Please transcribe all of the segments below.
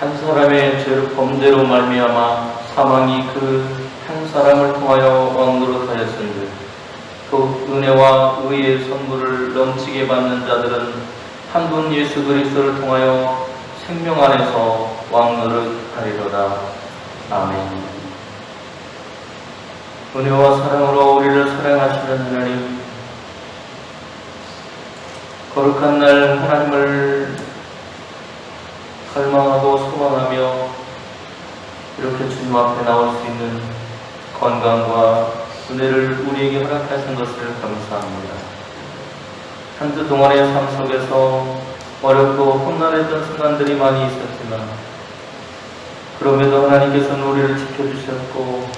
한 사람의 범죄로 말미암아 사망이 그 한 사람을 통하여 왕노릇 하였은즉 그 은혜와 의의 선물을 넘치게 받는 자들은 한 분 예수 그리스도를 통하여 생명 안에서 왕노릇 하리로다. 아멘. 은혜와 사랑으로 우리를 사랑하시는 하나님, 거룩한 날 하나님을 갈망하고 소망하며 이렇게 주님 앞에 나올 수 있는 건강과 은혜를 우리에게 허락하신 것을 감사합니다. 한 주 동안의 삶 속에서 어렵고 험난했던 순간들이 많이 있었지만 그럼에도 하나님께서는 우리를 지켜주셨고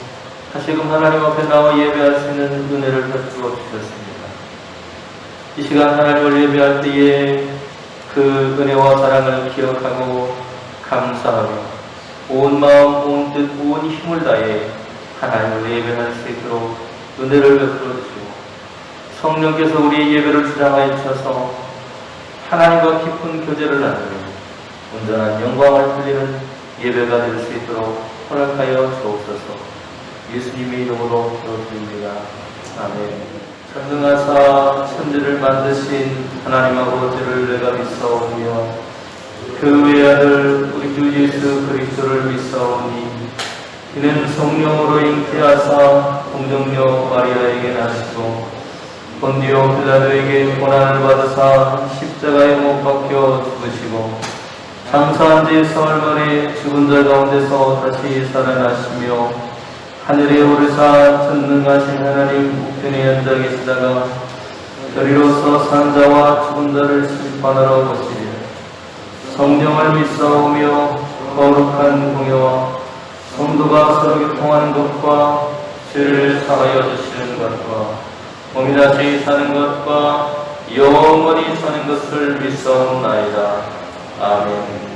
다시금 하나님 앞에 나와 예배할 수 있는 은혜를 베풀어 주셨습니다. 이 시간 하나님을 예배할 때에 그 은혜와 사랑을 기억하고 감사하며 온 마음, 온 뜻, 온 힘을 다해 하나님을 예배할 수 있도록 은혜를 베풀어 주시고 성령께서 우리의 예배를 주장하여 주셔서 하나님과 깊은 교제를 나누며 온전한 영광을 돌리는 예배가 될 수 있도록 허락하여 주옵소서. 예수님의 이름으로 기도드립니다. 아멘. 전능하사 천지를 만드신 하나님 아버지를 내가 믿사오며 그 외아들 우리 주 예수 그리스도를 믿사오니 이는 성령으로 잉태하사 동정녀 마리아에게 나시고 본디오 빌라도에게 고난을 받으사 십자가에 못 박혀 죽으시고 장사한 지 사흘 만에 죽은 자 가운데서 다시 살아나시며 하늘에 오르사 전능하신 하나님 우편에 앉아 계시다가 저리로서 산 자와 죽은 자를 심판하러 오시리라. 성령을 믿사오며 거룩한 공예와 성도가 서로 교통하는 것과 죄를 사하여 주시는 것과 몸이 다시 사는 것과 영원히 사는 것을 믿사옵나이다. 아멘.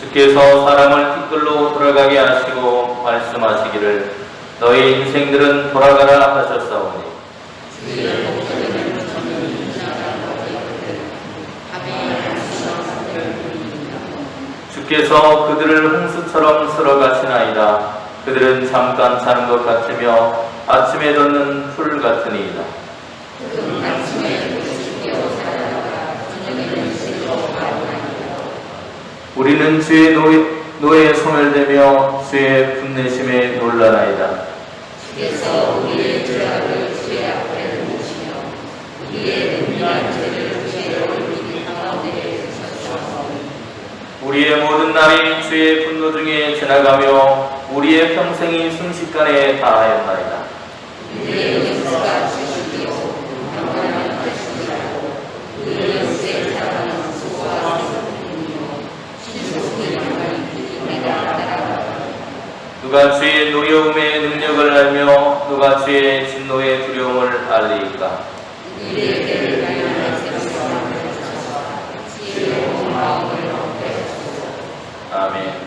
주께서 사람을 티끌로 돌아가게 하시고 말씀하시기를 너희 인생들은 돌아가라 하셨사오니 주께서 그들을 홍수처럼 쓸어가시나이다. 그들은 잠깐 자는 것 같으며 아침에 돋는 풀 같으니이다. 우리는 주의 노예에 소멸되며 주의 분내심에 놀라나이다. 주께서 우리의 죄악을 주의 앞에 놓으시며 우리의 은밀한 죄를 주의 얼굴 가운데 주셨사오니 우리의 모든 날이 주의 분노 중에 지나가며 우리의 평생이 순식간에 다하였나이다. 우리의 은혜가 주시기요 평안한 것이라고 우리의 육체의 사랑은 수고와 슬픔이며 신속히 영광이 우리가 따라가라. 누가 주의 노여움의 능력을 알며 누가 주의 진노의 두려움을 알리이까. 우리에게 다양한 생각을 주셔서 지혜로운 마음을 얻게 하소서. 아멘.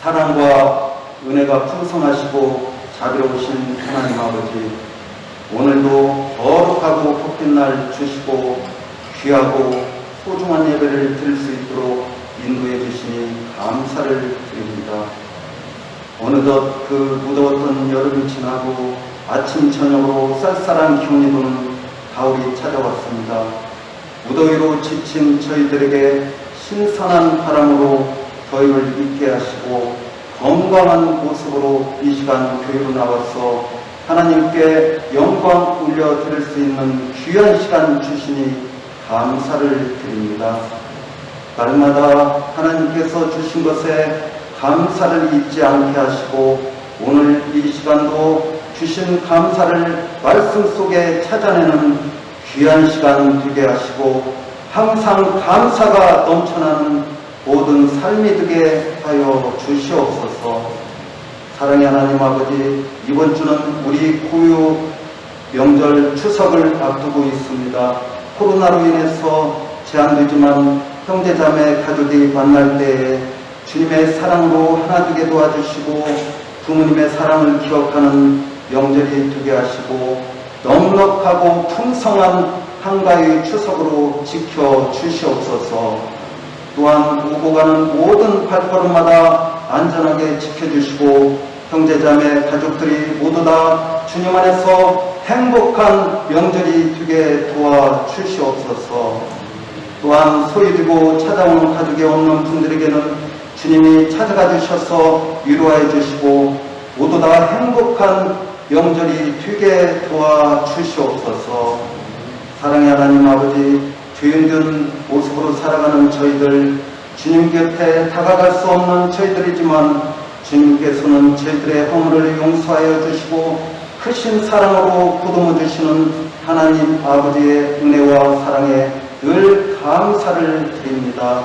사랑과 은혜가 풍성하시고 자비로우신 하나님 아버지, 오늘도 거룩하고 복된 날 주시고 귀하고 소중한 예배를 드릴 수 있도록 인도해 주시니 감사를 드립니다. 어느덧 그 무더웠던 여름이 지나고 아침 저녁으로 쌀쌀한 기온이 도는 가을이 찾아왔습니다. 무더위로 지친 저희들에게 신선한 바람으로 더위를 잊게 하시고 건강한 모습으로 이 시간 교회로 나와서 하나님께 영광 올려드릴 수 있는 귀한 시간 주시니 감사를 드립니다. 날마다 하나님께서 주신 것에 감사를 잊지 않게 하시고 오늘 이 시간도 주신 감사를 말씀 속에 찾아내는 귀한 시간 되게 하시고 항상 감사가 넘쳐나는 모든 삶이 되게 하여 주시옵소서. 사랑의 하나님 아버지, 이번 주는 우리 고유 명절 추석을 앞두고 있습니다. 코로나로 인해서 제한되지만 형제자매 가족이 만날 때에 주님의 사랑으로 하나 되게 도와주시고 부모님의 사랑을 기억하는 명절이 되게 하시고 넉넉하고 풍성한 한가위 추석으로 지켜주시옵소서. 또한 오고 가는 모든 발걸음마다 안전하게 지켜주시고 형제자매 가족들이 모두 다 주님 안에서 행복한 명절이 되게 도와주시옵소서. 또한 소외되고 찾아오는 가족이 없는 분들에게는 주님이 찾아가 주셔서 위로해 주시고 모두 다 행복한 명절이 되게 도와주시옵소서. 사랑의 하나님 아버지, 죄인된 모습으로 살아가는 저희들, 주님 곁에 다가갈 수 없는 저희들이지만 주님께서는 저희들의 허물을 용서하여 주시고 크신 사랑으로 보듬어 주시는 하나님 아버지의 은혜와 사랑에 늘 감사를 드립니다.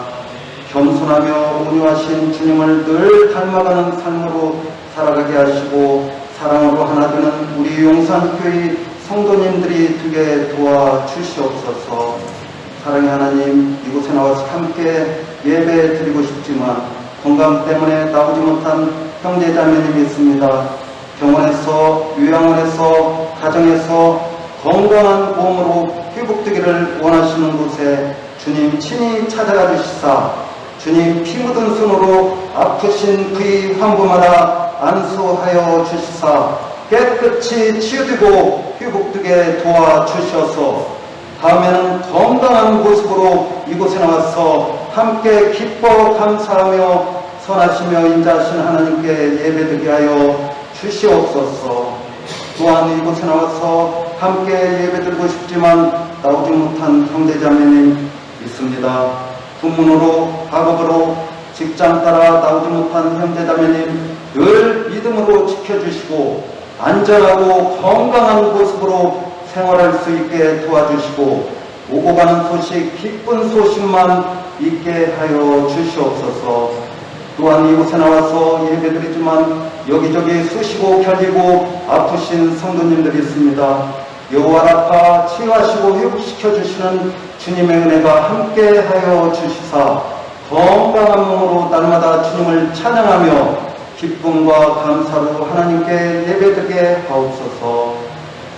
겸손하며 온유하신 주님을 늘 닮아가는 삶으로 살아가게 하시고 사랑으로 하나 되는 우리 용산교회 성도님들이 되게 도와주시옵소서. 사랑의 하나님, 이곳에 나와서 함께 예배 드리고 싶지만 건강 때문에 나오지 못한 형제자매님이 있습니다. 병원에서, 요양원에서, 가정에서 건강한 몸으로 회복되기를 원하시는 곳에 주님 친히 찾아가 주시사 주님 피 묻은 손으로 아프신 그의 환부마다 안수하여 주시사 깨끗이 치유되고 회복되게 도와주셔서 다음에는 건강한 모습으로 이곳에 나와서 함께 기뻐 감사하며 선하시며 인자하신 하나님께 예배드리게 하여 주시옵소서. 또한 이곳에 나와서 함께 예배드리고 싶지만 나오지 못한 형제자매님 있습니다. 부문으로 학업으로 직장 따라 나오지 못한 형제자매님 늘 믿음으로 지켜주시고 안전하고 건강한 모습으로 생활할 수 있게 도와주시고 오고 가는 소식, 기쁜 소식만 있게 하여 주시옵소서. 또한 이곳에 나와서 예배드리지만 여기저기 쑤시고 결리고 아프신 성도님들이 있습니다. 여호와 라파 치유하시고 회복시켜 주시는 주님의 은혜가 함께 하여 주시사 건강한 몸으로 날마다 주님을 찬양하며 기쁨과 감사로 하나님께 예배드리게 하옵소서.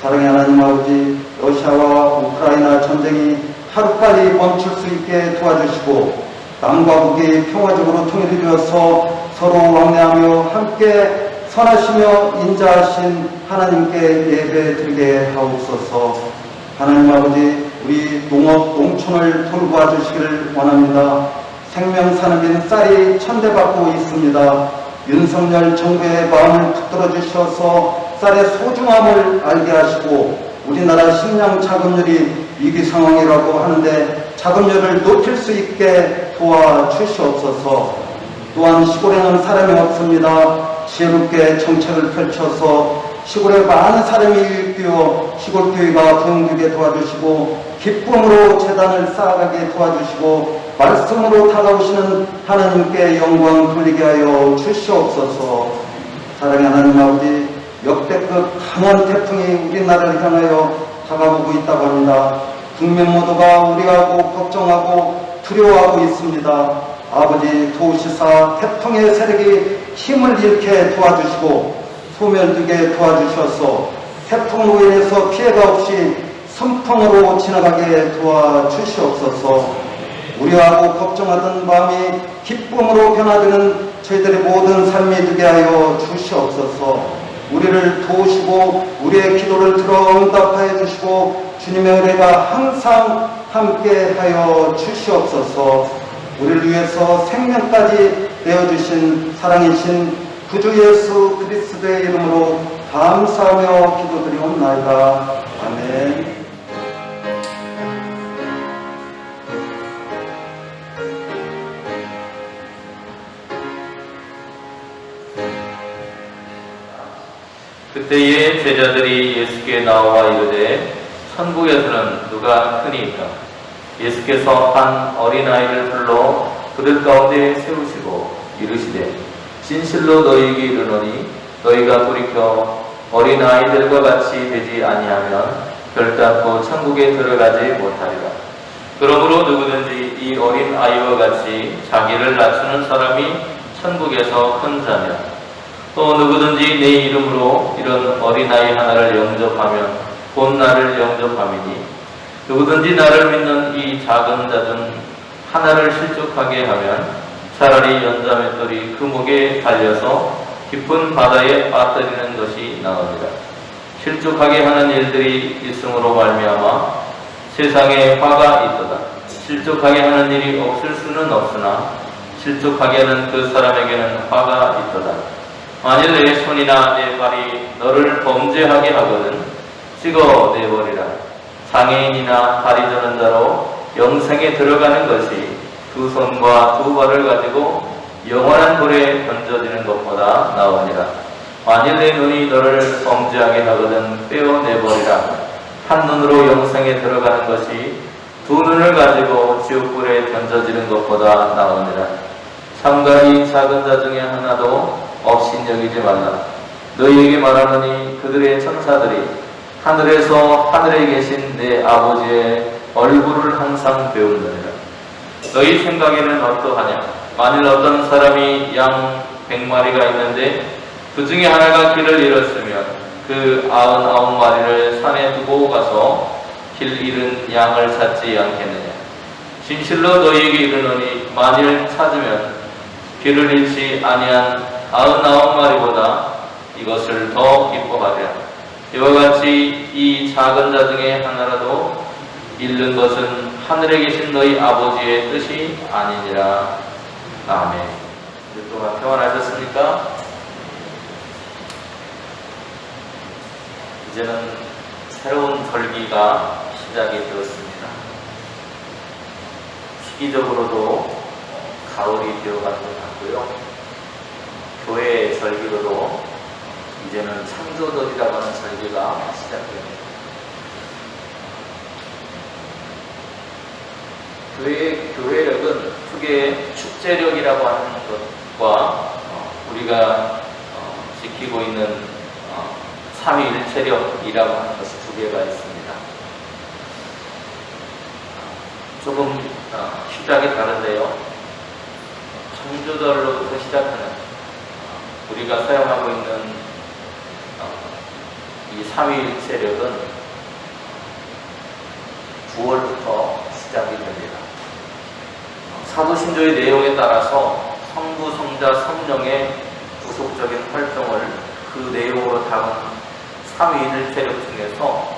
사랑의 하나님 아버지, 러시아와 우크라이나 전쟁이 하루빨리 멈출 수 있게 도와주시고 남과 북이 평화적으로 통일이 되어서 서로 왕래하며 함께 선하시며 인자하신 하나님께 예배드리게 하옵소서. 하나님 아버지, 우리 농업, 농촌을 돌보아 주시기를 원합니다. 생명산업인 쌀이 천대받고 있습니다. 윤석열 정부의 마음을 붙들어 주셔서 쌀의 소중함을 알게 하시고 우리나라 식량 자급률이 위기 상황이라고 하는데 자급률을 높일 수 있게 도와주시옵소서. 또한 시골에는 사람이 없습니다. 지혜롭게 정책을 펼쳐서 시골에 많은 사람이 유입되어 시골교회가 부흥되게 도와주시고 기쁨으로 재단을 쌓아가게 도와주시고 말씀으로 다가오시는 하나님께 영광 돌리게 하여 주시옵소서. 사랑의 하나님 아버지, 역대급 강한 태풍이 우리나라를 향하여 다가오고 있다고 합니다. 국민 모두가 우려하고 걱정하고 두려워하고 있습니다. 아버지, 도우시사 태풍의 세력이 힘을 잃게 도와주시고 소멸되게 도와주셔서 태풍으로 인해서 피해가 없이 순풍으로 지나가게 도와주시옵소서. 우려하고 걱정하던 마음이 기쁨으로 변화되는 저희들의 모든 삶이 되게 하여 주시옵소서. 우리를 도우시고 우리의 기도를 들어 응답하여 주시고 주님의 은혜가 항상 함께 하여 주시옵소서. 우리를 위해서 생명까지 내어주신 사랑이신 구주 예수 그리스도의 이름으로 감사하며 기도드리옵나이다. 아멘. 그때의 제자들이 예수께 나와 이르되 천국에서는 누가 크니이까? 예수께서 한 어린아이를 불러 그들 가운데 세우시고 이르시되 진실로 너희에게 이르노니 너희가 돌이켜 어린아이들과 같이 되지 아니하면 결단코 천국에 들어가지 못하리라. 그러므로 누구든지 이 어린아이와 같이 자기를 낮추는 사람이 천국에서 큰 자며 또 누구든지 내 이름으로 이런 어린아이 하나를 영접하면 곧 나를 영접함이니 누구든지 나를 믿는 이 작은 자 중 하나를 실족하게 하면 차라리 연자맷돌이 그 목에 달려서 깊은 바다에 빠뜨리는 것이 나으니라. 실족하게 하는 일들이 있음으로 말미암아 세상에 화가 있도다. 실족하게 하는 일이 없을 수는 없으나 실족하게 하는 그 사람에게는 화가 있도다. 만일 내 손이나 내 발이 너를 범죄하게 하거든 찍어내버리라. 장애인이나 다리 저는 자로 영생에 들어가는 것이 두 손과 두 발을 가지고 영원한 불에 던져지는 것보다 나으니라. 만일 내 눈이 너를 범죄하게 하거든 빼어내버리라. 한 눈으로 영생에 들어가는 것이 두 눈을 가지고 지옥불에 던져지는 것보다 나으니라. 삼가이 작은 자 중에 하나도 없인 여기지 말라. 너희에게 말하노니 그들의 천사들이 하늘에서 하늘에 계신 내 아버지의 얼굴을 항상 배운느니라. 너희 생각에는 어떠하냐? 만일 어떤 사람이 양 100마리가 있는데 그 중에 하나가 길을 잃었으면 그 99마리를 산에 두고 가서 길 잃은 양을 찾지 않겠느냐? 진실로 너희에게 이르노니 만일 찾으면 길을 잃지 아니한 99마리보다 이것을 더 기뻐하리라. 이와 같이 이 작은 자 중에 하나라도 잃는 것은 하늘에 계신 너희 아버지의 뜻이 아니니라. 아멘. 주 동안 평안하셨습니까? 이제는 새로운 절기가 시작이 되었습니다. 시기적으로도 가을이 되어가는 것 같고요. 교회의 절기로도 이제는 창조절이라고 하는 절기가 시작됩니다. 교회력은 크게 축제력이라고 하는 것과 우리가 지키고 있는 삼위일체력이라고 하는 것이 두 개가 있습니다. 조금 시작이 다른데요. 창조절로부터 시작하는 우리가 사용하고 있는 이 삼위일체력은 9월부터 시작이 됩니다. 사도신조의 내용에 따라서 성부, 성자, 성령의 구속적인 활동을 그 내용으로 담은 삼위일체력 중에서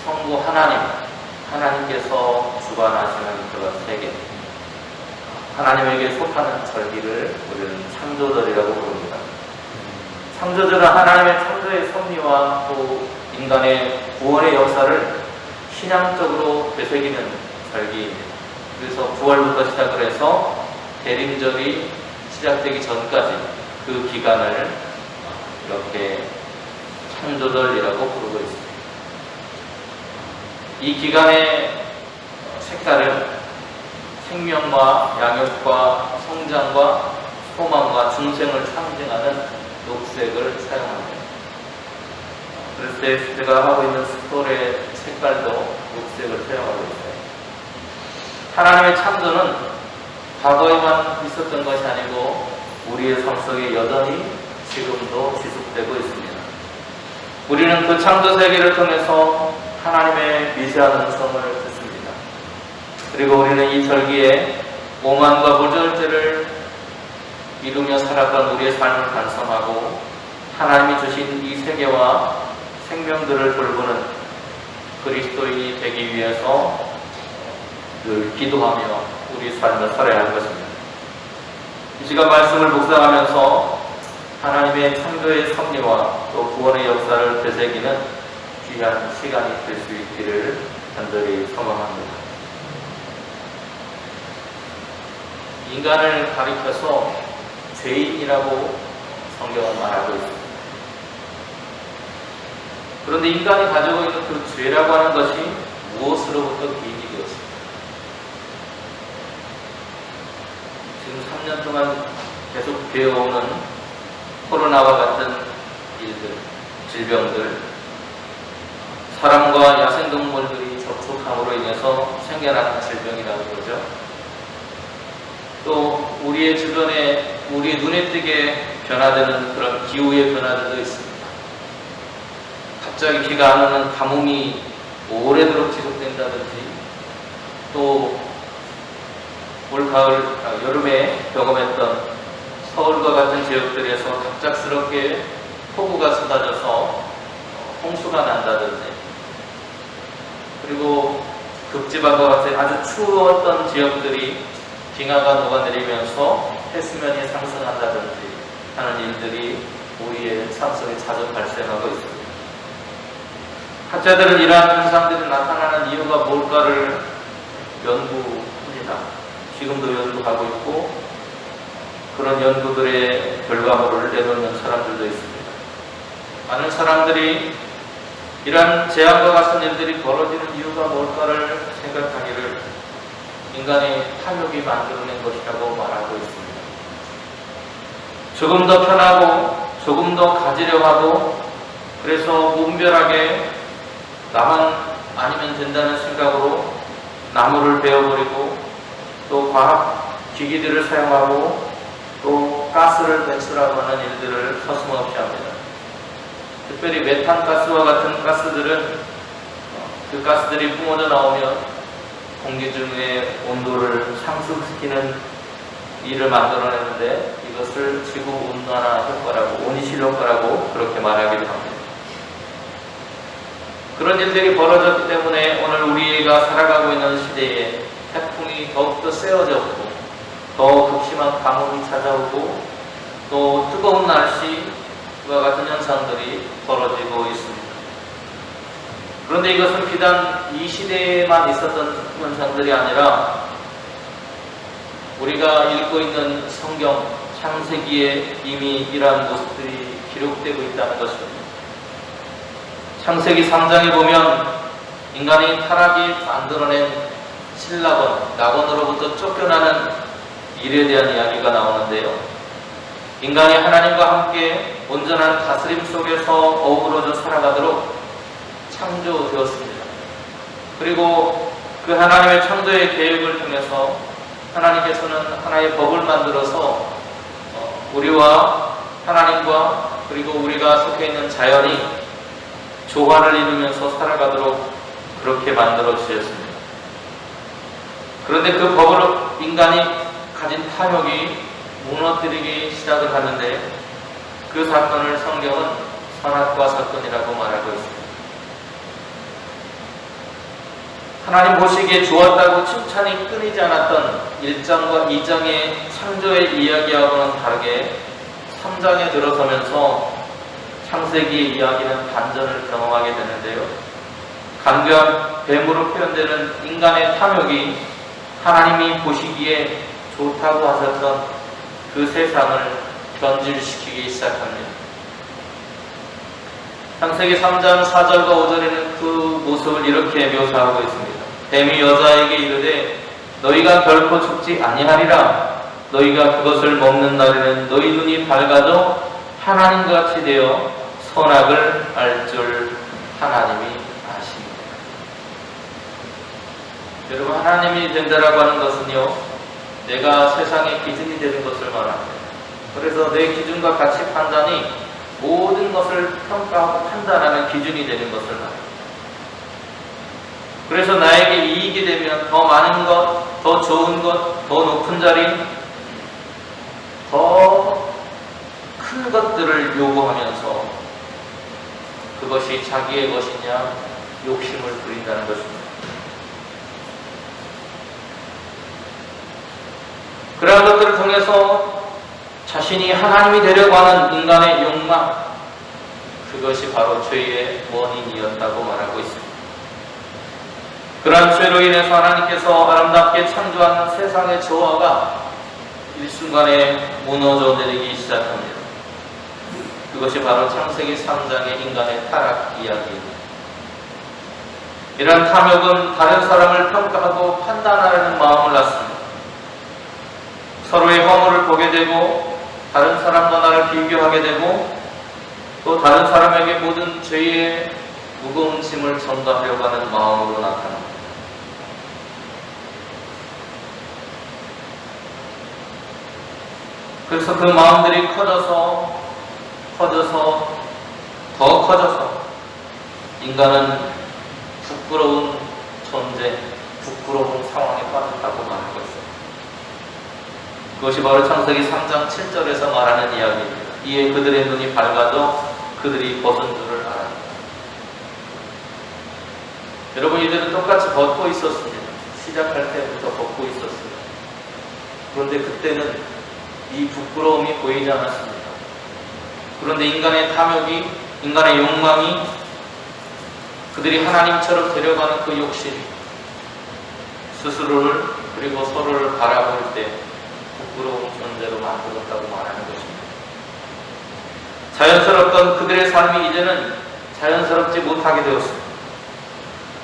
성부 하나님께서 주관하시는 그런 세계, 하나님에게 속하는 절기를 우리는 창조절이라고 부릅니다. 창조절은 하나님의 창조의 섭리와 또 인간의 구원의 역사를 신앙적으로 되새기는 절기입니다. 그래서 9월부터 시작을 해서 대림절이 시작되기 전까지 그 기간을 이렇게 창조절이라고 부르고 있습니다. 이 기간의 색깔은 생명과 양육과 성장과 소망과 중생을 상징하는 녹색을 사용합니다. 그래서 제가 하고 있는 스토레의 색깔도 녹색을 사용하고 있어요. 하나님의 창조는 과거에만 있었던 것이 아니고 우리의 삶 속에 여전히 지금도 지속되고 있습니다. 우리는 그 창조 세계를 통해서 하나님의 미세한 음성을 듣습니다. 그리고 우리는 이 절기에 오만과 무절제를 이루며 살아간 우리의 삶을 반성하고 하나님이 주신 이 세계와 생명들을 돌보는 그리스도인이 되기 위해서 늘 기도하며 우리 삶을 살아야 할 것입니다. 이 시간 말씀을 묵상하면서 하나님의 창조의 섭리와 또 구원의 역사를 되새기는 귀한 시간이 될 수 있기를 간절히 소망합니다. 인간을 가리켜서 죄인이라고 성경은 말하고 있습니다. 그런데 인간이 가지고 있는 그 죄라고 하는 것이 무엇으로부터 기인이 되었습니까? 지금 3년 동안 계속 되어오는 코로나와 같은 일들, 질병들, 사람과 야생동물들이 접촉함으로 인해서 생겨나는 질병이라고 그러죠. 또 우리의 주변에 우리의 눈에 띄게 변화되는 그런 기후의 변화들도 있습니다. 갑자기 비가 안 오는 가뭄이 오래도록 지속된다든지, 또 올 가을 여름에 경험했던 서울과 같은 지역들에서 갑작스럽게 폭우가 쏟아져서 홍수가 난다든지, 그리고 그 극지방과 같이 아주 추웠던 지역들이 빙하가 녹아내리면서 해수면이 상승한다든지 하는 일들이 우리의 삶 속에 자주 발생하고 있습니다. 학자들은 이러한 현상들이 나타나는 이유가 뭘까를 연구합니다. 지금도 연구하고 있고 그런 연구들의 결과물을 내놓는 사람들도 있습니다. 많은 사람들이 이러한 재앙과 같은 일들이 벌어지는 이유가 뭘까를 생각하기를 인간의 탐욕이 만들어낸 것이라고 말하고 있습니다. 조금 더 편하고 조금 더 가지려 하고 그래서 무분별하게 나만 아니면 된다는 생각으로 나무를 베어버리고 또 과학 기기들을 사용하고 또 가스를 배출하고 하는 일들을 서슴없이 합니다. 특별히 메탄가스와 같은 가스들은 그 가스들이 뿜어져 나오면 공기 중의 온도를 상승시키는 일을 만들어내는데 이것을 지구온난화 효과라고, 온실 효과라고 그렇게 말하기도 합니다. 그런 일들이 벌어졌기 때문에 오늘 우리가 살아가고 있는 시대에 태풍이 더욱더 세워졌고 더 극심한 가뭄이 찾아오고 또 뜨거운 날씨와 같은 현상들이 벌어지고 있습니다. 그런데 이것은 비단 이 시대에만 있었던 현상들이 아니라 우리가 읽고 있는 성경 창세기에 이미 이러한 모습들이 기록되고 있다는 것입니다. 창세기 3장에 보면 인간의 타락이 만들어낸 신라건, 낙원으로부터 쫓겨나는 일에 대한 이야기가 나오는데요. 인간이 하나님과 함께 온전한 다스림 속에서 어우러져 살아가도록 창조되었습니다. 그리고 그 하나님의 창조의 계획을 통해서 하나님께서는 하나의 법을 만들어서 우리와 하나님과 그리고 우리가 속해 있는 자연이 조화를 이루면서 살아가도록 그렇게 만들어 주셨습니다. 그런데 그 법으로 인간이 가진 탐욕이 무너뜨리기 시작을 하는데 그 사건을 성경은 선악과 사건이라고 말하고 있습니다. 하나님 보시기에 좋았다고 칭찬이 끊이지 않았던 1장과 2장의 창조의 이야기하고는 다르게 3장에 들어서면서 창세기의 이야기는 반전을 경험하게 되는데요. 간교한 뱀으로 표현되는 인간의 탐욕이 하나님이 보시기에 좋다고 하셨던 그 세상을 변질시키기 시작합니다. 창세기 3장 4절과 5절에는 그 모습을 이렇게 묘사하고 있습니다. 뱀이 여자에게 이르되 너희가 결코 죽지 아니하리라. 너희가 그것을 먹는 날에는 너희 눈이 밝아져 하나님같이 되어 선악을 알 줄 하나님이 아십니다. 여러분, 하나님이 된다라고 하는 것은요, 내가 세상의 기준이 되는 것을 말합니다. 그래서 내 기준과 가치 판단이 모든 것을 평가하고 판단하는 기준이 되는 것을 말합니다. 그래서 나에게 이익이 되면 더 많은 것, 더 좋은 것, 더 높은 자리, 더 큰 것들을 요구하면서 그것이 자기의 것이냐 욕심을 부린다는 것입니다. 그러한 것들을 통해서 자신이 하나님이 되려고 하는 인간의 욕망, 그것이 바로 죄의 원인이었다고 말하고 있습니다. 그러한 죄로 인해서 하나님께서 아름답게 창조한 세상의 조화가 일순간에 무너져 내리기 시작합니다. 그것이 바로 창세기 3장의 인간의 타락 이야기입니다. 이러한 탐욕은 다른 사람을 평가하고 판단하려는 마음을 낳습니다. 서로의 허물을 보게 되고 다른 사람과 나를 비교하게 되고 또 다른 사람에게 모든 죄의 무거운 짐을 전가하려고 하는 마음으로 나타납니다. 그래서 그 마음들이 커져서 더 커져서 인간은 부끄러운 존재, 부끄러운 상황에 빠졌다고 말하고 있습니다. 그것이 바로 창세기 3장 7절에서 말하는 이야기입니다. 이에 그들의 눈이 밝아져 그들이 벗은 줄을 알았다. 여러분, 이들은 똑같이 벗고 있었습니다. 시작할 때부터 벗고 있었습니다. 그런데 그때는 이 부끄러움이 보이지 않았습니다. 그런데 인간의 탐욕이, 인간의 욕망이, 그들이 하나님처럼 데려가는 그 욕심이 스스로를 그리고 서로를 바라볼 때 부끄러운 존재로 만들었다고 말하는 것입니다. 자연스럽던 그들의 삶이 이제는 자연스럽지 못하게 되었습니다.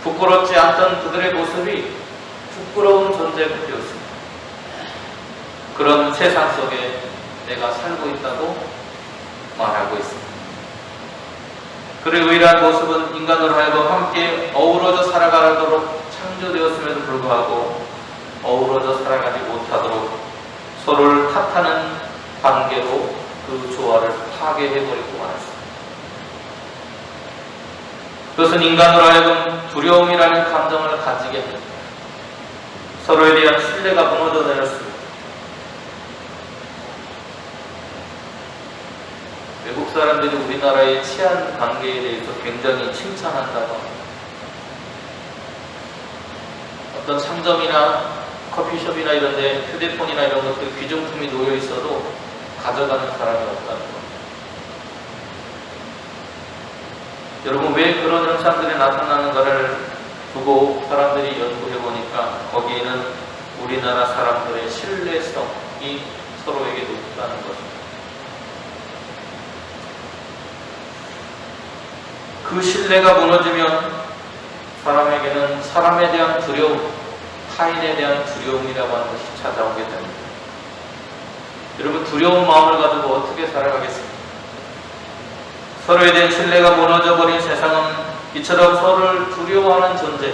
부끄럽지 않던 그들의 모습이 부끄러운 존재가 되었습니다. 그런 세상 속에 내가 살고 있다고 말하고 있습니다. 그리고 이러한 모습은 인간으로 하여금 함께 어우러져 살아가도록 창조되었음에도 불구하고 어우러져 살아가지 못하도록 서로를 탓하는 관계로 그 조화를 파괴해버리고 말았습니다. 그것은 인간으로 하여금 두려움이라는 감정을 가지게 합니다. 서로에 대한 신뢰가 무너져 내렸습니다. 외국 사람들이 우리나라의 치안 관계에 대해서 굉장히 칭찬한다고 합니다. 어떤 상점이나 커피숍이나 이런 데 휴대폰이나 이런 것들 귀중품이 놓여 있어도 가져가는 사람이 없다는 겁니다. 여러분, 왜 그런 현상들이 나타나는가를 두고 사람들이 연구해 보니까 거기에는 우리나라 사람들의 신뢰성이 서로에게 높다는 것입니다. 그 신뢰가 무너지면 사람에게는 사람에 대한 두려움, 타인에 대한 두려움이라고 하는 것이 찾아오게 됩니다. 여러분, 두려운 마음을 가지고 어떻게 살아가겠습니까? 서로에 대한 신뢰가 무너져버린 세상은 이처럼 서로를 두려워하는 존재,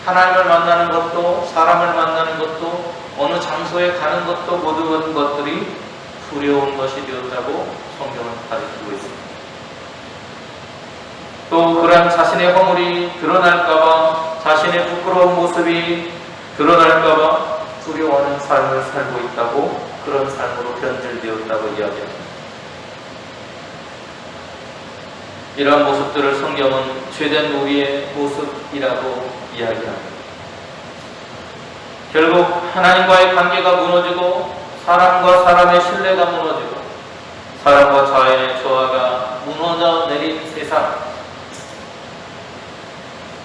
하나님을 만나는 것도, 사람을 만나는 것도, 어느 장소에 가는 것도 모든 것들이 두려운 것이 되었다고 성경은 가르치고 있습니다. 또 그러한 자신의 허물이 드러날까봐, 자신의 부끄러운 모습이 드러날까봐 두려워하는 삶을 살고 있다고, 그런 삶으로 변질되었다고 이야기합니다. 이러한 모습들을 성경은 죄된 우리의 모습이라고 이야기합니다. 결국 하나님과의 관계가 무너지고 사람과 사람의 신뢰가 무너지고 사람과 자연의 조화가 무너져 내린 세상,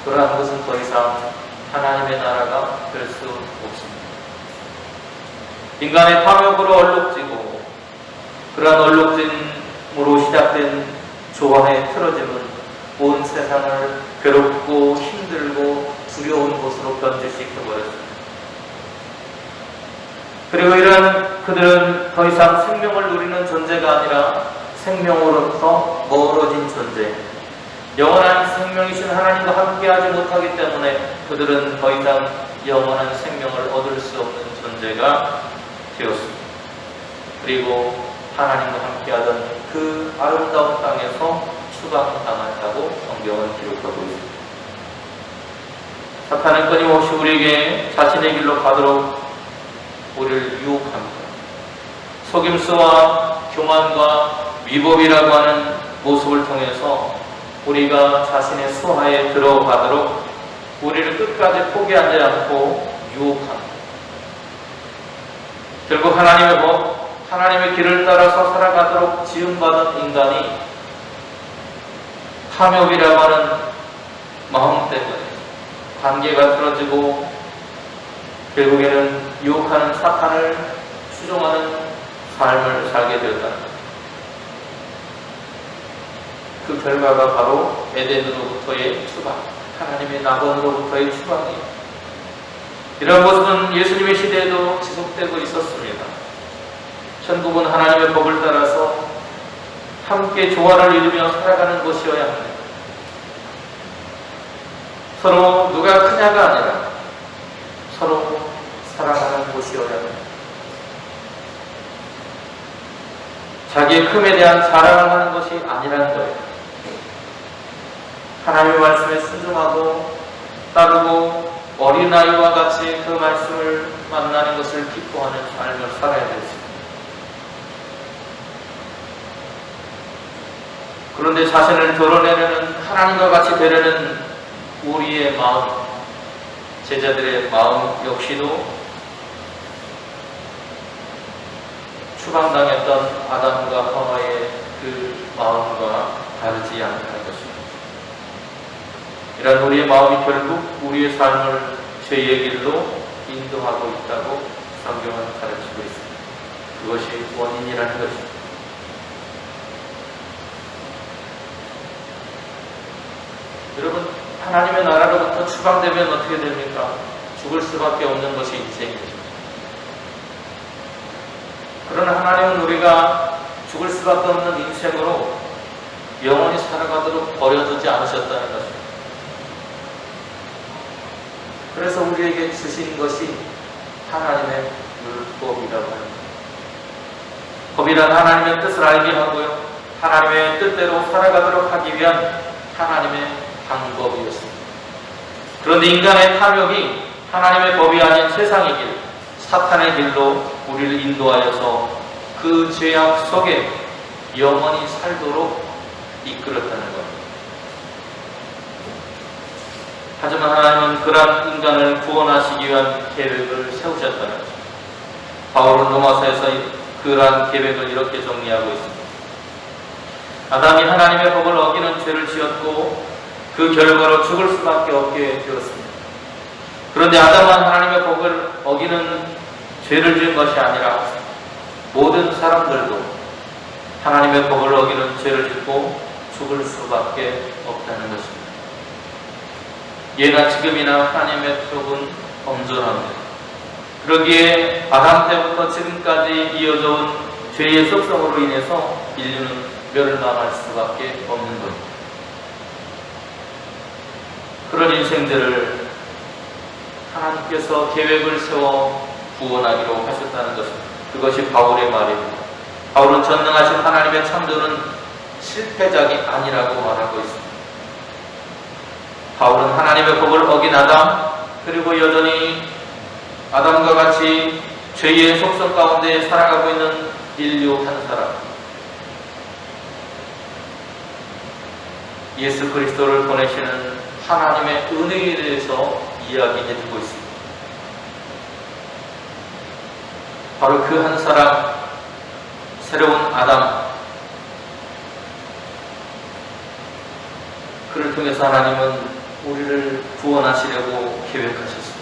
그러한 것은 더 이상 하나님의 나라가 될 수 없습니다. 인간의 탐욕으로 얼룩지고 그러한 얼룩짐으로 시작된 조화의 틀어짐은 온 세상을 괴롭고 힘들고 두려운 곳으로 변질시켜버렸습니다. 그리고 이런 그들은 더 이상 생명을 누리는 존재가 아니라 생명으로부터 멀어진 존재, 영원한 생명이신 하나님과 함께하지 못하기 때문에 그들은 더 이상 영원한 생명을 얻을 수 없는 존재가 되었습니다. 그리고 하나님과 함께하던 그 아름다운 땅에서 추방당한다고 성경은 기록하고 있습니다. 사탄은 끊임없이 우리에게 자신의 길로 가도록 우리를 유혹합니다. 속임수와 교만과 위법이라고 하는 모습을 통해서 우리가 자신의 수하에 들어가도록 우리를 끝까지 포기하지 않고 유혹합니다. 결국 하나님의 법, 하나님의 길을 따라서 살아가도록 지음받은 인간이 탐욕이라고 하는 마음 때문에 관계가 틀어지고 결국에는 유혹하는 사탄을 추종하는 삶을 살게 되었다는 것. 그 결과가 바로 에덴으로부터의 추방, 하나님의 낙원으로부터의 추방이에요. 이런 모습은 예수님의 시대에도 지속되고 있었습니다. 천국은 하나님의 법을 따라서 함께 조화를 이루며 살아가는 곳이어야 합니다. 서로 누가 크냐가 아니라 서로 사랑하는 곳이어야 합니다. 자기의 큼에 대한 자랑을 하는 것이 아니라는 거예요. 하나님의 말씀에 순종하고 따르고 어린아이와 같이 그 말씀을 만나는 것을 기뻐하는 삶을 살아야 되겠습니다. 그런데 자신을 드러내려는, 하나님과 같이 되려는 우리의 마음, 제자들의 마음 역시도 추방당했던 아담과 하와의 그 마음과 다르지 않다는 것입니다. 이런 우리의 마음이 결국 우리의 삶을 죄의 길로 인도하고 있다고 성경은 가르치고 있습니다. 그것이 원인이라는 것입니다. 여러분, 하나님의 나라로부터 추방되면 어떻게 됩니까? 죽을 수밖에 없는 것이 인생이죠. 그러나 하나님은 우리가 죽을 수밖에 없는 인생으로 영원히 살아가도록 버려두지 않으셨다는 것입니다. 그래서 우리에게 주신 것이 하나님의 율법이라고 합니다. 법이란 하나님의 뜻을 알게 하고요, 하나님의 뜻대로 살아가도록 하기 위한 하나님의 방법이었습니다. 그런데 인간의 탐욕이 하나님의 법이 아닌 세상의 길, 사탄의 길로 우리를 인도하여서 그 죄악 속에 영원히 살도록 이끌었다는 것. 하지만 하나님은 그러한 인간을 구원하시기 위한 계획을 세우셨다는 것. 바울은 로마서에서 그러한 계획을 이렇게 정리하고 있습니다. 아담이 하나님의 법을 어기는 죄를 지었고 그 결과로 죽을 수밖에 없게 되었습니다. 그런데 아담은 하나님의 법을 어기는 죄를 지은 것이 아니라 모든 사람들도 하나님의 법을 어기는 죄를 짓고 죽을 수밖에 없다는 것입니다. 예나 지금이나 하나님의 법은 엄존합니다. 그러기에 아담 때부터 지금까지 이어져 온 죄의 습성으로 인해서 인류는 멸망할 수밖에 없는 겁니다. 그런 인생들을 하나님께서 계획을 세워 구원하기로 하셨다는 것입니다. 그것이 바울의 말입니다. 바울은 전능하신 하나님의 창조는 실패작이 아니라고 말하고 있습니다. 바울은 하나님의 법을 어긴 아담, 그리고 여전히 아담과 같이 죄의 속성 가운데 살아가고 있는 인류 한 사람, 예수 그리스도를 보내시는 하나님의 은혜에 대해서 이야기해주고 있습니다. 바로 그 한 사람, 새로운 아담, 그를 통해서 하나님은 우리를 구원하시려고 계획하셨습니다.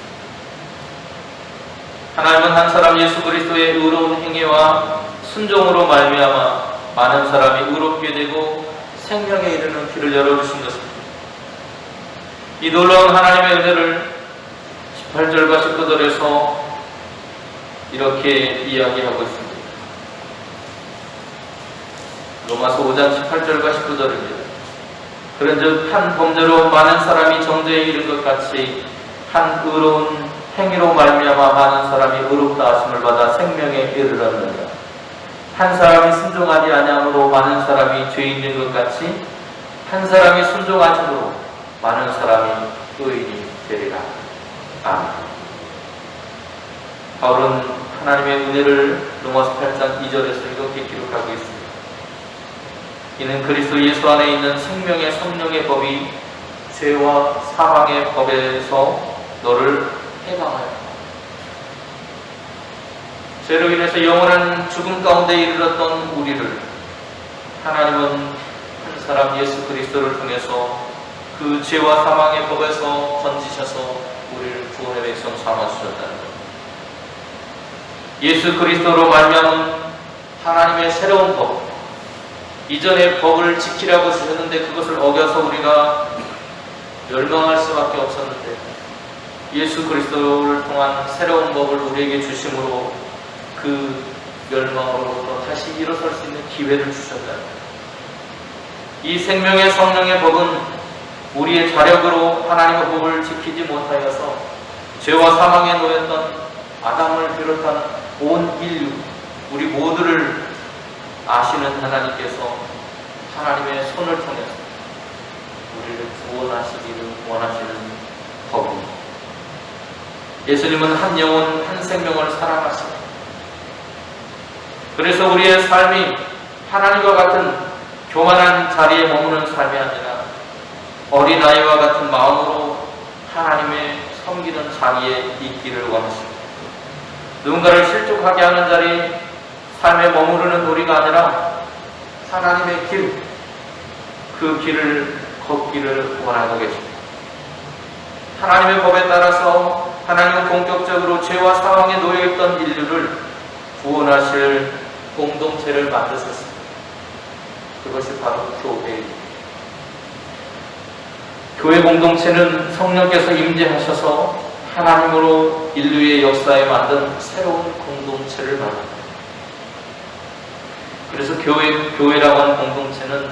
하나님은 한 사람 예수 그리스도의 의로운 행위와 순종으로 말미암아 많은 사람이 의롭게 되고 생명에 이르는 길을 열어주신 것입니다. 이 놀라운 하나님의 은혜를 18절과 19절에서 이렇게 이야기하고 있습니다. 로마서 5장 18절과 19절입니다. 그런즉 한 범죄로 많은 사람이 정죄에 이른 것 같이 한 의로운 행위로 말미암아 많은 사람이 의롭다 하심을 받아 생명에 이르렀느니라. 한 사람이 순종하지 아니함으로 많은 사람이 죄인 된 것 같이 한 사람이 순종하심으로 많은 사람이 의인이 되리라. 아멘. 바울은 하나님의 은혜를 로마서 8장 2절에서 이렇게 기록하고 있습니다. 이는 그리스도 예수 안에 있는 생명의 성령의 법이 죄와 사망의 법에서 너를 해방하여 죄로 인해서 영원한 죽음 가운데 이르렀던 우리를 하나님은 한 사람 예수 그리스도를 통해서 그 죄와 사망의 법에서 건지셔서 우리를 구원의 백성 삼아주셨다는 것. 예수 그리스도로 말미암은 하나님의 새로운 법, 이전의 법을 지키라고 주셨는데 그것을 어겨서 우리가 멸망할 수밖에 없었는데 예수 그리스도를 통한 새로운 법을 우리에게 주심으로 그 멸망으로부터 다시 일어설 수 있는 기회를 주셨다. 이 생명의 성령의 법은 우리의 자력으로 하나님의 법을 지키지 못하여서 죄와 사망에 놓였던 아담을 비롯한 온 인류, 우리 모두를 아시는 하나님께서 하나님의 손을 통해서 우리를 구원하시기를 원하시는 법입니다. 예수님은 한 영혼, 한 생명을 사랑하십니다. 그래서 우리의 삶이 하나님과 같은 교만한 자리에 머무는 삶이 아니라 어린아이와 같은 마음으로 하나님의 섬기는 자리에 있기를 원하십니다. 누군가를 실족하게 하는 자리, 삶에 머무르는 우리가 아니라 하나님의 길, 그 길을 걷기를 원하고 계십니다. 하나님의 법에 따라서 하나님은 본격적으로 죄와 사망에 놓여있던 인류를 구원하실 공동체를 만드셨습니다. 그것이 바로 교회입니다. 교회 공동체는 성령께서 임재하셔서 하나님으로 인류의 역사에 만든 새로운 공동체를 말합니다. 그래서 교회라고 하는 공동체는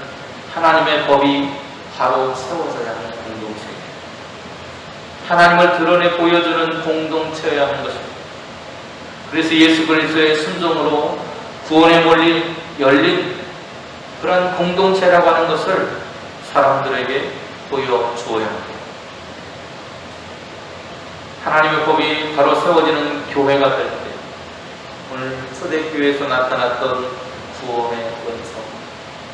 하나님의 법이 바로 세워져야 하는 공동체입니다. 하나님을 드러내 보여주는 공동체여야 하는 것입니다. 그래서 예수 그리스도의 순종으로 구원의 문이 열린 그런 공동체라고 하는 것을 사람들에게 보여주어야 합니다. 하나님의 법이 바로 세워지는 교회가 될 때, 오늘 초대교회에서 나타났던 구원의 은총,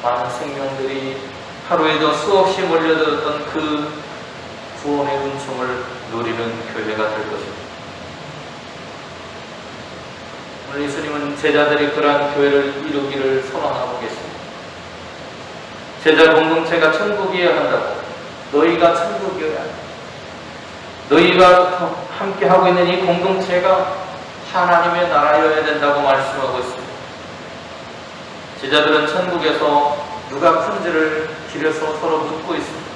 많은 생명들이 하루에도 수없이 몰려들었던 그 구원의 은총을 누리는 교회가 될 것입니다. 오늘 예수님은 제자들이 그러한 교회를 이루기를 소망하고 계십니다. 제자 공동체가 천국이어야 한다고, 너희가 천국이어야 한다. 너희가 함께 하고 있는 이 공동체가 하나님의 나라여야 된다고 말씀하고 있습니다. 제자들은 천국에서 누가 큰지를 길에서 서로 묻고 있습니다.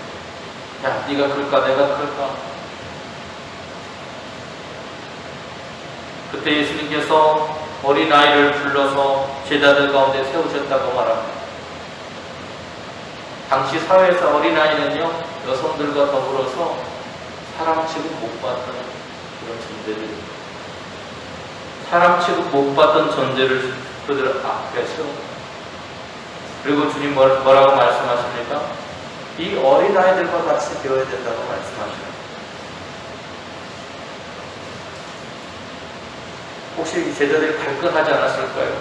야, 네가 클까 내가 클까? 그때 예수님께서 어린아이를 불러서 제자들 가운데 세우셨다고 말합니다. 당시 사회에서 어린아이는요, 여성들과 더불어서 사람 취급 못 받던 그런 존재들입니다. 사람 취급 못 받던 존재를 그들 앞에 세웁니다. 그리고 주님 뭐라고 말씀하십니까? 이 어린아이들과 같이 되어야 된다고 말씀하십니다. 혹시 이 제자들이 발끈하지 않았을까요?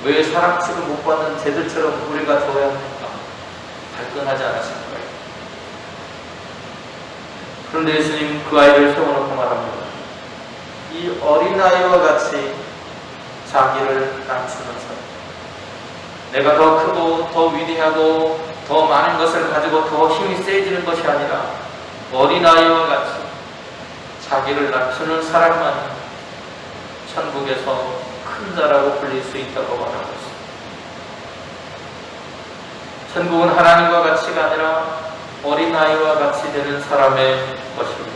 왜 사람 취급 못 받는 쟤들처럼 우리가 되어야 합니까? 발끈하지 않았을까요? 그런데 예수님 그 아이를 세워놓고 말합니다. 이 어린아이와 같이 자기를 낮추는 사람, 내가 더 크고 더 위대하고 더 많은 것을 가지고 더 힘이 세지는 것이 아니라 어린아이와 같이 자기를 낮추는 사람만 천국에서 큰 자라고 불릴 수 있다고 말하고 있습니다. 천국은 하나님과 같이가 아니라 어린아이와 같이 되는 사람의 것입니다.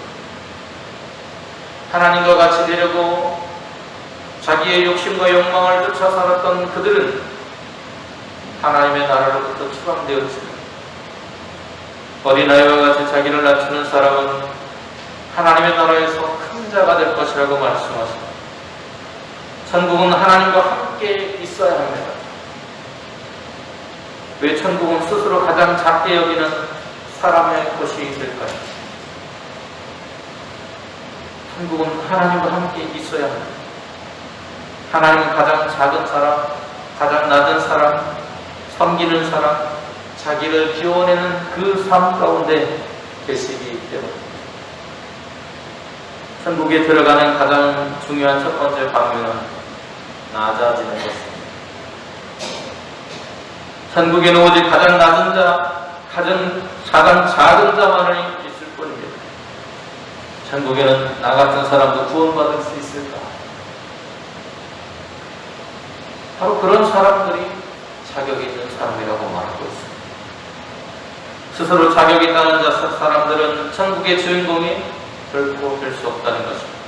하나님과 같이 되려고 자기의 욕심과 욕망을 쫓아 살았던 그들은 하나님의 나라로부터 추방되었지만, 어린아이와 같이 자기를 낮추는 사람은 하나님의 나라에서 큰 자가 될 것이라고 말씀하십니다. 천국은 하나님과 함께 있어야 합니다. 왜 천국은 스스로 가장 작게 여기는 사람의 것이 될까요? 천국은 하나님과 함께 있어야 합니다. 하나님은 가장 작은 사람, 가장 낮은 사람, 섬기는 사람, 자기를 비워내는 그 삶 가운데 계시기 때문입니다. 천국에 들어가는 가장 중요한 첫 번째 방면은 낮아지는 것입니다. 천국에는 오직 가장 낮은 자, 가장 작은 자만이 있을 뿐입니다. 천국에는 나 같은 사람도 구원받을 수 있을까? 바로 그런 사람들이 자격 있는 사람이라고 말하고 있습니다. 스스로 자격 있다는 사람들은 천국의 주인공이 결코 될 수 없다는 것입니다.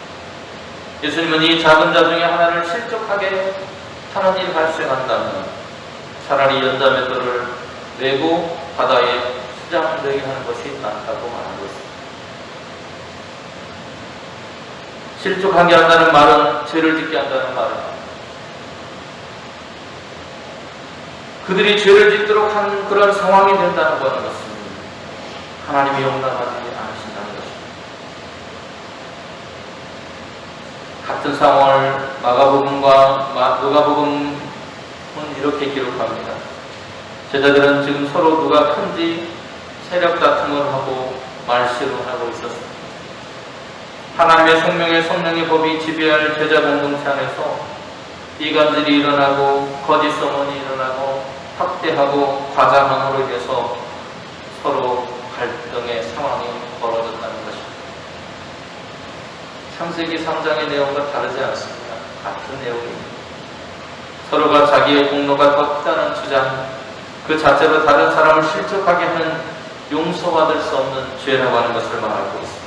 예수님은 이 작은 자 중에 하나를 실족하게 하는 일이 발생한다면 차라리 연자맷돌을 내고 바다에 수장되게 하는 것이 낫다고 말하고 있습니다. 실족하게 한다는 말은 죄를 짓게 한다는 말은 그들이 죄를 짓도록 한 그런 상황이 된다는 것은 하나님이 용납하지 않으신다는 것입니다. 같은 상황을 마가복음과 누가복음은 이렇게 기록합니다. 제자들은 지금 서로 누가 큰지 세력 다툼을 하고 말씨로 하고 있었습니다. 하나님의 생명의 성령의 법이 지배할 제자 공동체 안에서 이간질이 일어나고 거짓 소문이 일어나고 학대하고 과장함으로 인해서 서로 갈등의 상황이 벌어졌다는 것입니다. 창세기 3장의 내용과 다르지 않습니다. 같은 내용입니다. 서로가 자기의 공로가 더 크다는 주장, 그 자체로 다른 사람을 실족하게 하는 용서받을 수 없는 죄라고 하는 것을 말하고 있습니다.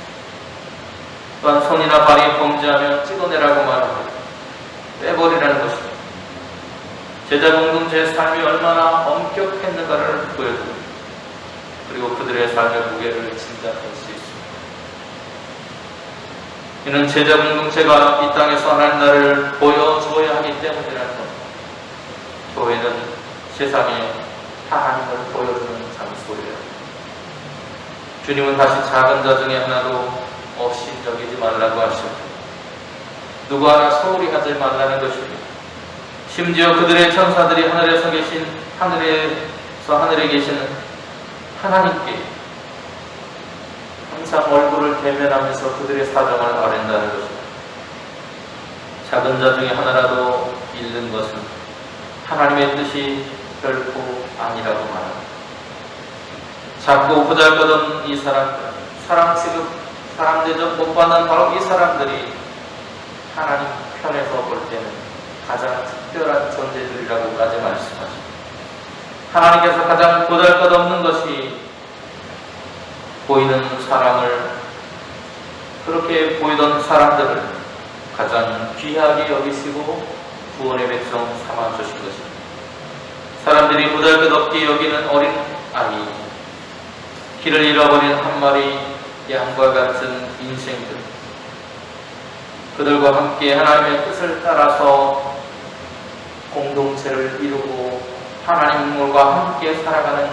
또한 손이나 발이 범죄하면 찍어내라고 말합니다. 빼버리라는 것입니다. 제자 공동체의 삶이 얼마나 엄격했는가를 보여줍니다. 그리고 그들의 삶의 무게를 짐작할 수 있습니다. 이는 제자 공동체가 이 땅에서 하나님 나라를 보여줘야 하기 때문이라는 겁니다. 교회는 세상에 하나님을 보여주는 장소예요. 주님은 다시 작은 자 중에 하나도 없이 여기지 말라고 하셨고 누구 하나 소홀히 하지 말라는 것입니다. 심지어 그들의 천사들이 하늘에서 계신 하늘에 계시는 하나님께 항상 얼굴을 대면하면서 그들의 사정을 아랜다는 것입니다. 작은 자 중에 하나라도 잃는 것은 하나님의 뜻이 결코 아니라고 말합니다. 작고 보잘것없는 이 사람들, 사람 취급, 사람 대접 못 받는 바로 이 사람들이 하나님 편에서 볼 때는 가장 특별한 존재들이라고까지 말씀하십니다. 하나님께서 가장 보잘것없는 것이 보이는 사람을, 그렇게 보이던 사람들을 가장 귀하게 여기시고 구원의 백성 삼아주신 것입니다. 사람들이 보잘것없게 여기는 어린 아이, 길을 잃어버린 한 마리 양과 같은 인생들, 그들과 함께 하나님의 뜻을 따라서 공동체를 이루고 하나님과 함께 살아가는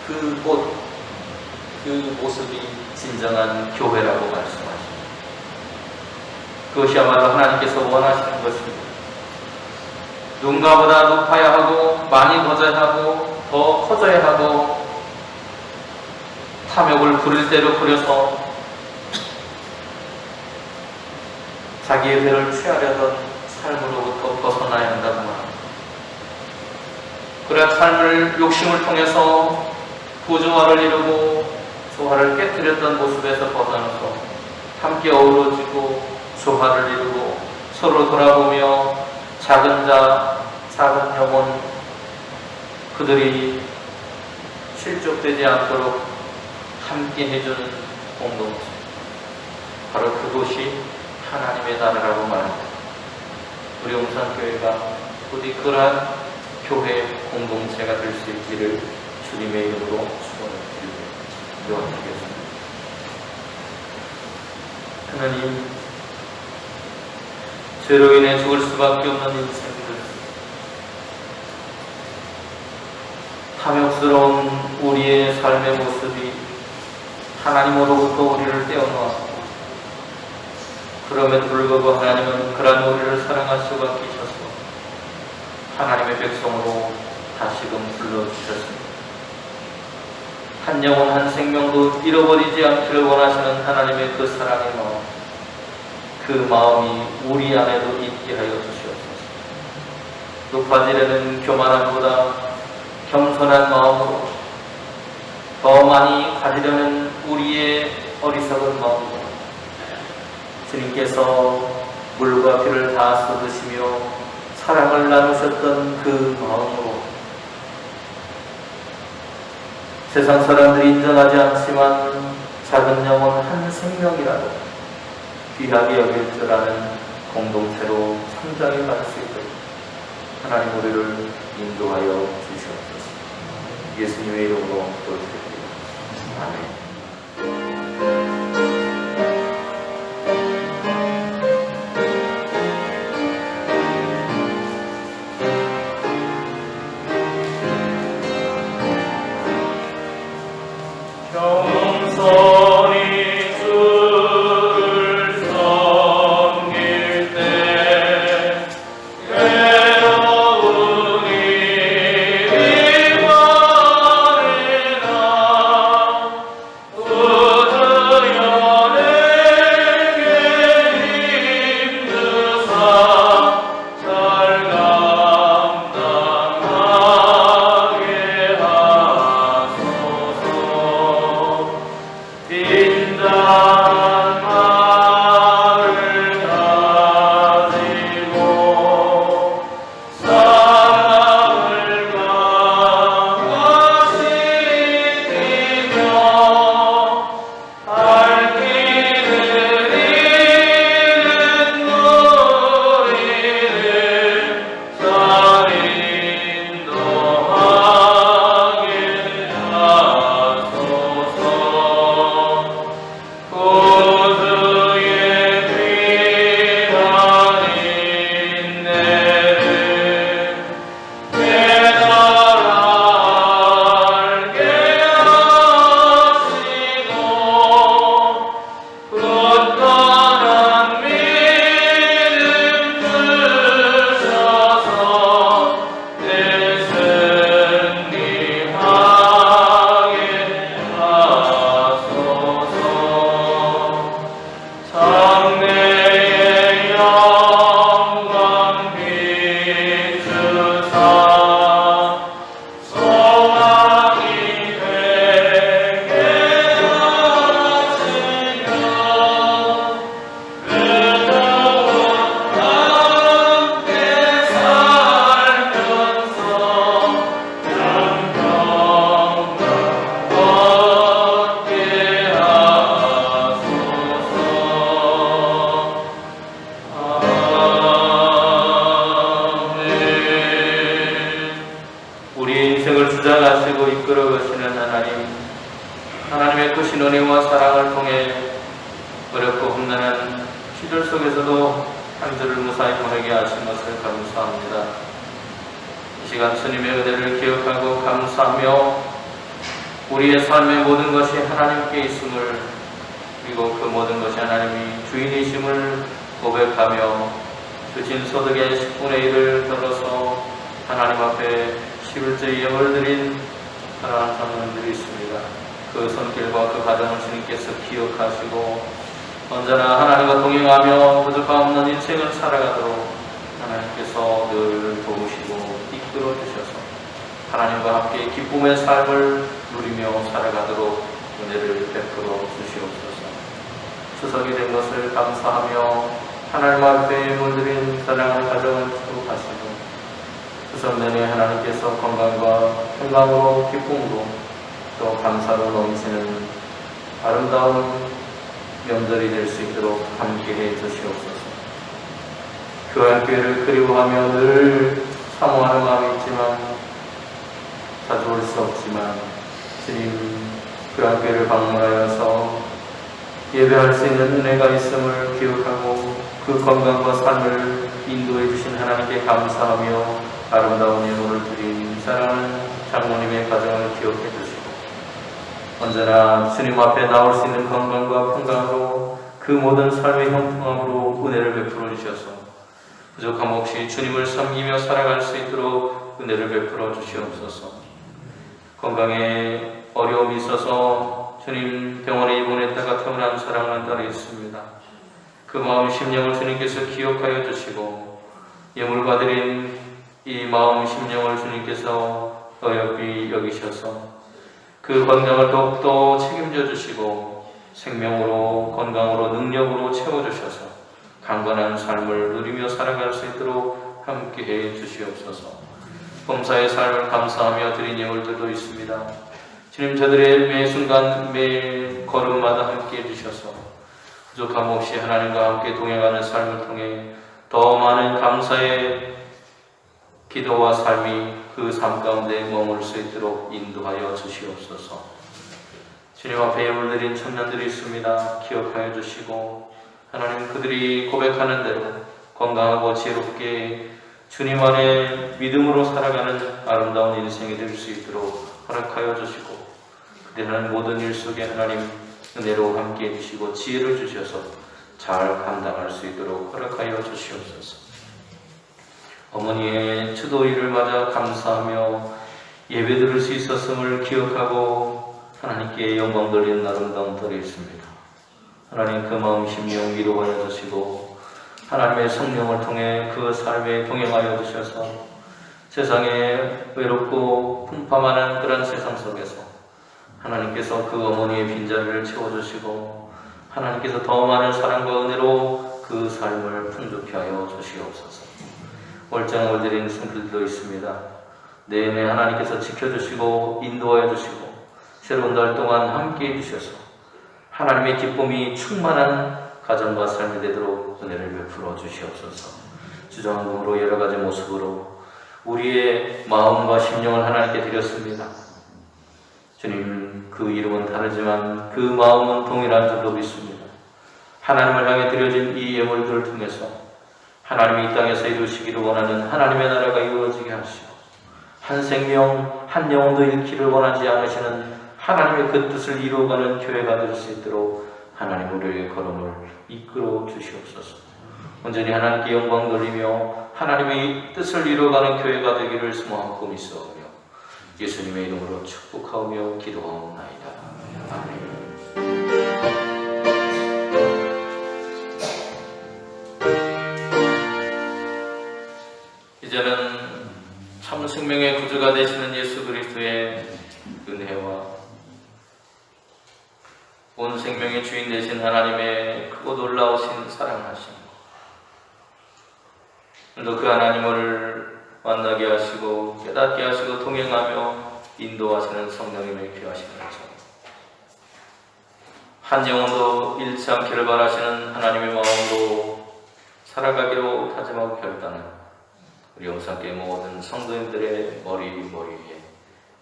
그 곳, 그 모습이 진정한 교회라고 말씀하십니다. 그것이야말로 하나님께서 원하시는 것입니다. 누군가보다 높아야 하고 많이 거져야 하고 더 커져야 하고 탐욕을 부릴 대로 부려서 자기의 배를 취하려던 삶으로부터 벗어나야 한다고 말합니다. 그러한 삶을 욕심을 통해서 구조화를 이루고 조화를 깨뜨렸던 모습에서 벗어나서 함께 어우러지고 조화를 이루고 서로 돌아보며 작은 자, 작은 영혼, 그들이 실족되지 않도록 함께 해주는 공동체, 바로 그곳이 하나님의 나라라고 말합니다. 우리 용산교회가 부디 그러한 교회 공동체가 될 수 있기를 주님의 이름으로 축원을 드리고 기도하겠습니다. 하나님, 죄로 인해 죽을 수밖에 없는 인생들, 탐욕스러운 우리의 삶의 모습이 하나님으로부터 우리를 떼어놓았고, 그럼에도 불구하고 하나님은 그런 우리를 사랑하시고 아끼셔서 하나님의 백성으로 다시금 불러주셨습니다. 한 영혼 한 생명도 잃어버리지 않기를 원하시는 하나님의 그 사랑의 마음, 그 마음이 우리 안에도 있게 하여 주시옵소서. 높아지려는 교만함보다 겸손한 마음으로, 더 많이 가지려는 우리의 어리석은 마음으로 주님께서 물과 피를 다 쏟으시며 사랑을 나누셨던 그 마음으로 세상 사람들이 인정하지 않지만 작은 영혼 한 생명이라도 귀하게 여길 줄 아는 공동체로 성장해 갈 수 있도록 하나님 우리를 인도하여 주시옵소서. 예수님의 이름으로 기도드립니다. 아멘. 주장하시고 이끌어 가시는 하나님, 하나님의 크신 은혜와 사랑을 통해 어렵고 험난한 시절 속에서도 한 주를 무사히 보내게 하신 것을 감사합니다. 이 시간 주님의 은혜를 기억하고 감사하며 우리의 삶의 모든 것이 하나님께 있음을, 그리고 그 모든 것이 하나님이 주인이심을 고백하며 주신 소득의 10분의 1을 들어서 하나님 앞에 11조의 예물을 드린 사랑하는 자녀들이 있습니다. 그 손길과 그 과정을 주님께서 기억하시고 언제나 하나님과 동행하며 부족함 없는 인생을 살아가도록 하나님께서 늘 도우시고 이끌어 주셔서 하나님과 함께 기쁨의 삶을 누리며 살아가도록 은혜를 베풀어 주시옵소서. 추석이 된 것을 감사하며 하나님 앞에 물들인 사랑하는 가정을 축복하시고 추석 내내 하나님께서 건강과 평강으로 기쁨으로 또 감사로 넘치는 아름다운 명절이 될 수 있도록 함께해 주시옵소서. 교회를 그리워하며 늘 사모하는 마음이 있지만 자주 올 수 없지만 주님 교회를 방문하여서 예배할 수 있는 은혜가 있음을 기억하고 그 건강과 삶을 인도해 주신 하나님께 감사하며 아름다운 예물을 드린 사랑하는 장모님의 가정을 기억해 주시고 언제나 주님 앞에 나올 수 있는 건강과 평강으로 그 모든 삶의 형통함으로 은혜를 베풀어 주셔서 부족함 없이 주님을 섬기며 살아갈 수 있도록 은혜를 베풀어 주시옵소서. 건강에 어려움이 있어서 주님 병원에 입원했다가 태어난 사랑하는 딸이 있습니다. 그 마음 심령을 주님께서 기억하여 주시고 예물과 드린 이 마음 심령을 주님께서 어여삐 여기셔서 그 건강을 더욱더 책임져 주시고 생명으로 건강으로 능력으로 채워주셔서 강건한 삶을 누리며 살아갈 수 있도록 함께해 주시옵소서. 범사의 삶을 감사하며 드린 예물들도 있습니다. 주님 저들의 매 순간 매 걸음마다 함께해 주셔서 부족함 없이 하나님과 함께 동행하는 삶을 통해 더 많은 감사의 기도와 삶이 그 삶 가운데 머물 수 있도록 인도하여 주시옵소서. 주님 앞에 예물 드린 청년들이 있습니다. 기억하여 주시고 하나님 그들이 고백하는 대로 건강하고 지혜롭게 주님 안에 믿음으로 살아가는 아름다운 인생이 될 수 있도록 허락하여 주시고 그들이 하는 모든 일 속에 하나님 은혜로 함께해 주시고 지혜를 주셔서 잘 감당할 수 있도록 허락하여 주시옵소서. 어머니의 추도일을 맞아 감사하며 예배 드릴 수 있었음을 기억하고 하나님께 영광 돌리는 아름다운 들이 있습니다. 하나님 그 마음 심령 위로하여 주시고 하나님의 성령을 통해 그 삶에 동행하여 주셔서 세상에 외롭고 풍파만한 그런 세상 속에서 하나님께서 그 어머니의 빈자리를 채워주시고 하나님께서 더 많은 사랑과 은혜로 그 삶을 풍족히 하여 주시옵소서. 월장을 드리는 성들도 있습니다. 내내 하나님께서 지켜주시고 인도하여 주시고 새로운 달 동안 함께해 주셔서 하나님의 기쁨이 충만한 가정과 삶이 되도록 은혜를 베풀어 주시옵소서. 주정금으로 여러 가지 모습으로 우리의 마음과 심령을 하나님께 드렸습니다. 주님, 그 이름은 다르지만 그 마음은 동일한 줄로 믿습니다. 하나님을 향해 드려진 이 예물들을 통해서 하나님이 이 땅에서 이루시기를 원하는 하나님의 나라가 이루어지게 하시고 한 생명, 한 영혼도 잃기를 원하지 않으시는 하나님의 그 뜻을 이루어가는 교회가 될 수 있도록 하나님 우리의 걸음을 이끌어 주시옵소서. 온전히 하나님께 영광 돌리며 하나님의 뜻을 이루어가는 교회가 되기를 소망하고 믿사오며 예수님의 이름으로 축복하며 기도하옵나이다. 아멘. 이제는 참 생명의 구주가 되시는 예수 그리스도의 은혜와 온 생명의 주인 되신 하나님의 크고 놀라우신 사랑하심, 오늘도 그 하나님을 만나게 하시고 깨닫게 하시고 동행하며 인도하시는 성령님의 귀하신 은총, 한 영혼도 잃지 않기를 바라시는 하나님의 마음으로 살아가기로 다짐하고 결단한 우리 영상교회 모든 성도님들의 머리 위에,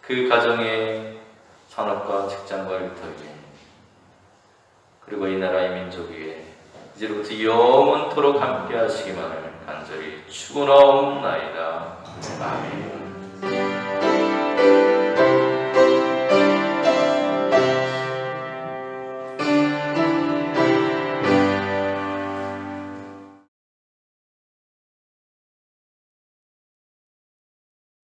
그 가정의 산업과 직장과 일터 위에, 그리고 이 나라의 민족 위에 이제부터 영원토록 함께 하시기만을 간절히 축원하옵나이다. 아멘.